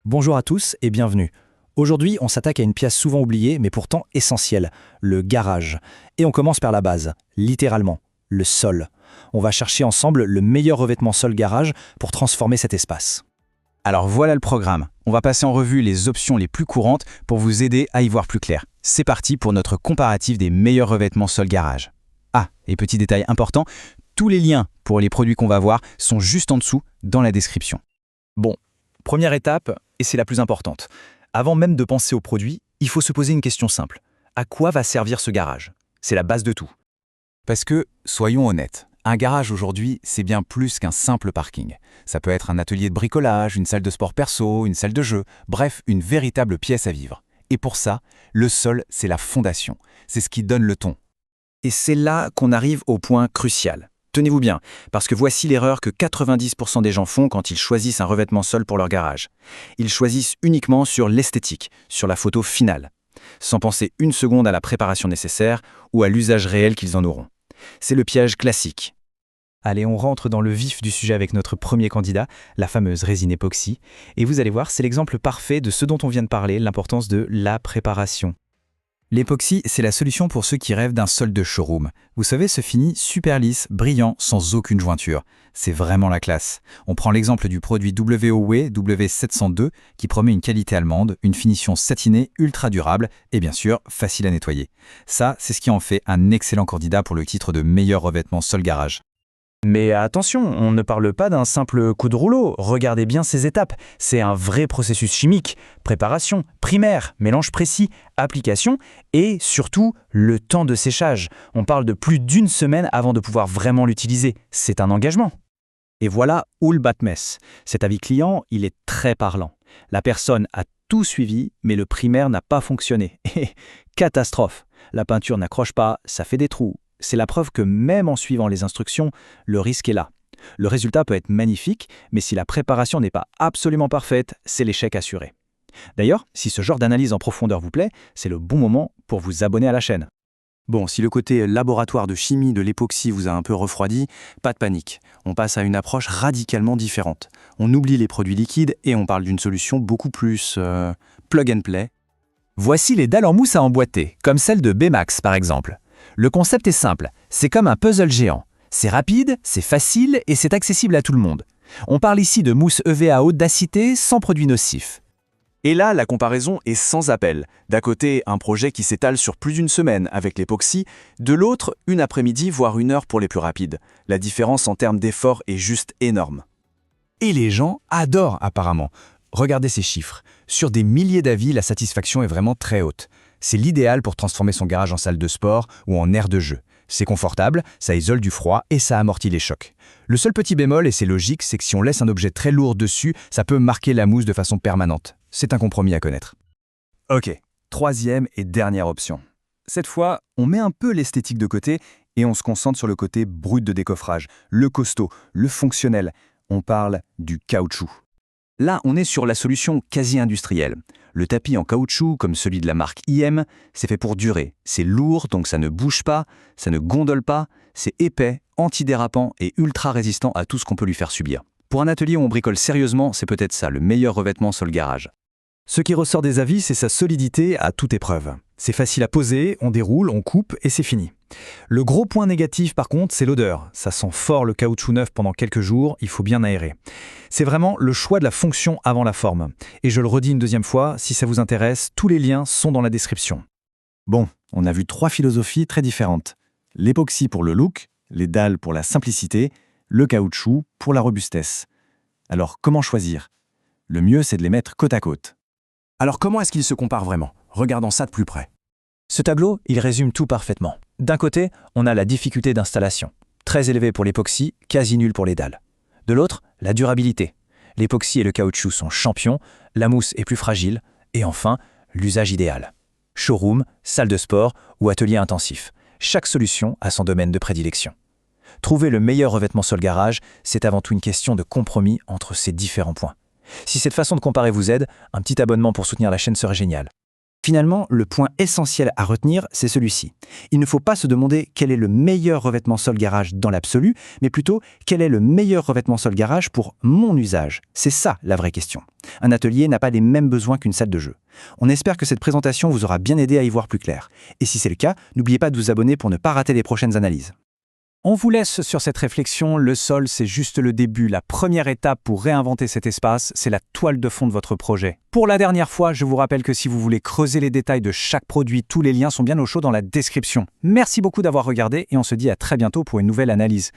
Bonjour à tous et bienvenue. Aujourd'hui, on s'attaque à une pièce souvent oubliée mais pourtant essentielle, le garage. Et on commence par la base, littéralement, le sol. On va chercher ensemble le meilleur revêtement sol-garage pour transformer cet espace. Alors voilà le programme. On va passer en revue les options les plus courantes pour vous aider à y voir plus clair. C'est parti pour notre comparatif des meilleurs revêtements sol-garage. Ah, et petit détail important, tous les liens pour les produits qu'on va voir sont juste en dessous dans la description. Bon, première étape, et c'est la plus importante. Avant même de penser au produit, il faut se poser une question simple. À quoi va servir ce garage? C'est la base de tout. Parce que, soyons honnêtes, un garage aujourd'hui, c'est bien plus qu'un simple parking. Ça peut être un atelier de bricolage, une salle de sport perso, une salle de jeu, bref, une véritable pièce à vivre. Et pour ça, le sol, c'est la fondation. C'est ce qui donne le ton. Et c'est là qu'on arrive au point crucial. Tenez-vous bien, parce que voici l'erreur que 90% des gens font quand ils choisissent un revêtement sol pour leur garage. Ils choisissent uniquement sur l'esthétique, sur la photo finale, sans penser une seconde à la préparation nécessaire ou à l'usage réel qu'ils en auront. C'est le piège classique. Allez, on rentre dans le vif du sujet avec notre premier candidat, la fameuse résine époxy. Et vous allez voir, c'est l'exemple parfait de ce dont on vient de parler, l'importance de la préparation. L'époxy, c'est la solution pour ceux qui rêvent d'un sol de showroom. Vous savez, ce fini super lisse, brillant, sans aucune jointure. C'est vraiment la classe. On prend l'exemple du produit WOW W702 qui promet une qualité allemande, une finition satinée, ultra durable et bien sûr, facile à nettoyer. Ça, c'est ce qui en fait un excellent candidat pour le titre de meilleur revêtement sol garage. Mais attention, on ne parle pas d'un simple coup de rouleau. Regardez bien ces étapes. C'est un vrai processus chimique. Préparation, primaire, mélange précis, application et surtout le temps de séchage. On parle de plus d'une semaine avant de pouvoir vraiment l'utiliser. C'est un engagement. Et voilà où le bas de messe. Cet avis client, il est très parlant. La personne a tout suivi, mais le primaire n'a pas fonctionné. Et catastrophe. La peinture n'accroche pas, ça fait des trous. C'est la preuve que même en suivant les instructions, le risque est là. Le résultat peut être magnifique, mais si la préparation n'est pas absolument parfaite, c'est l'échec assuré. D'ailleurs, si ce genre d'analyse en profondeur vous plaît, c'est le bon moment pour vous abonner à la chaîne. Bon, si le côté laboratoire de chimie de l'époxy vous a un peu refroidi, pas de panique. On passe à une approche radicalement différente. On oublie les produits liquides et on parle d'une solution beaucoup plus plug and play. Voici les dalles en mousse à emboîter, comme celle de Bemax par exemple. Le concept est simple, c'est comme un puzzle géant. C'est rapide, c'est facile et c'est accessible à tout le monde. On parle ici de mousse EVA haute densité sans produits nocifs. Et là, la comparaison est sans appel. D'un côté, un projet qui s'étale sur plus d'une semaine avec l'époxy, de l'autre, une après-midi voire une heure pour les plus rapides. La différence en termes d'effort est juste énorme. Et les gens adorent apparemment. Regardez ces chiffres. Sur des milliers d'avis, la satisfaction est vraiment très haute. C'est l'idéal pour transformer son garage en salle de sport ou en aire de jeu. C'est confortable, ça isole du froid et ça amortit les chocs. Le seul petit bémol, et c'est logique, c'est que si on laisse un objet très lourd dessus, ça peut marquer la mousse de façon permanente. C'est un compromis à connaître. Ok, troisième et dernière option. Cette fois, on met un peu l'esthétique de côté et on se concentre sur le côté brut de décoffrage, le costaud, le fonctionnel. On parle du caoutchouc. Là, on est sur la solution quasi-industrielle. Le tapis en caoutchouc, comme celui de la marque IM, c'est fait pour durer. C'est lourd, donc ça ne bouge pas, ça ne gondole pas, c'est épais, antidérapant et ultra résistant à tout ce qu'on peut lui faire subir. Pour un atelier où on bricole sérieusement, c'est peut-être ça, le meilleur revêtement sol garage. Ce qui ressort des avis, c'est sa solidité à toute épreuve. C'est facile à poser, on déroule, on coupe et c'est fini. Le gros point négatif par contre, c'est l'odeur. Ça sent fort le caoutchouc neuf pendant quelques jours, il faut bien aérer. C'est vraiment le choix de la fonction avant la forme. Et je le redis une deuxième fois, si ça vous intéresse, tous les liens sont dans la description. Bon, on a vu trois philosophies très différentes. L'époxy pour le look, les dalles pour la simplicité, le caoutchouc pour la robustesse. Alors comment choisir? Le mieux, c'est de les mettre côte à côte. Alors comment est-ce qu'ils se comparent vraiment? Regardons ça de plus près. Ce tableau, il résume tout parfaitement. D'un côté, on a la difficulté d'installation, très élevée pour l'époxy, quasi nulle pour les dalles. De l'autre, la durabilité. L'époxy et le caoutchouc sont champions, la mousse est plus fragile, et enfin, l'usage idéal. Showroom, salle de sport ou atelier intensif. Chaque solution a son domaine de prédilection. Trouver le meilleur revêtement sol garage, c'est avant tout une question de compromis entre ces différents points. Si cette façon de comparer vous aide, un petit abonnement pour soutenir la chaîne serait génial. Finalement, le point essentiel à retenir, c'est celui-ci. Il ne faut pas se demander quel est le meilleur revêtement sol-garage dans l'absolu, mais plutôt quel est le meilleur revêtement sol-garage pour mon usage. C'est ça la vraie question. Un atelier n'a pas les mêmes besoins qu'une salle de jeu. On espère que cette présentation vous aura bien aidé à y voir plus clair. Et si c'est le cas, n'oubliez pas de vous abonner pour ne pas rater les prochaines analyses. On vous laisse sur cette réflexion, le sol c'est juste le début, la première étape pour réinventer cet espace, c'est la toile de fond de votre projet. Pour la dernière fois, je vous rappelle que si vous voulez creuser les détails de chaque produit, tous les liens sont bien au chaud dans la description. Merci beaucoup d'avoir regardé et on se dit à très bientôt pour une nouvelle analyse.